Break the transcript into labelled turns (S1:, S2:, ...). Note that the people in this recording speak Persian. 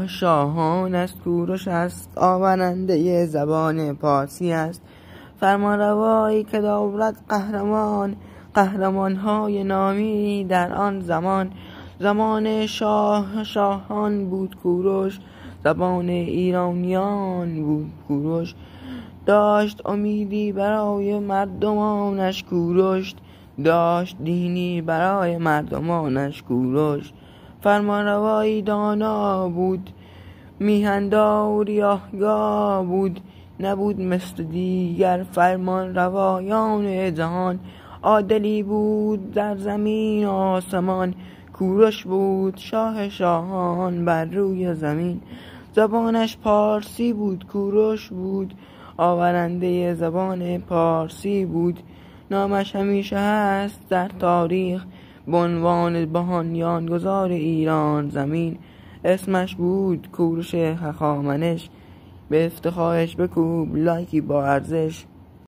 S1: شاهان است، کوروش است، آورنده زبان پارسی است. فرمانروایی که دارد قهرمانهای نامی در آن زمان شاهان بود کوروش، زبان ایرانیان بود کوروش. داشت امیدی برای مردمانش کوروش، داشت دینی برای مردمانش کوروش. فرمانروایی دانا بود، میهنداری آگاه بود، نبود مثل دیگر فرمان روایان جهان. عادلی بود در زمین و آسمان، کوروش بود شاه شاهان بر روی زمین. زبانش پارسی بود، کوروش بود آورنده زبان پارسی بود. نامش همیشه هست در تاریخ به عنوان بنیانگذار ایران زمین. اسمش بود کوروش هخامنش، به افتخارش بکوب لایکی با ارزش.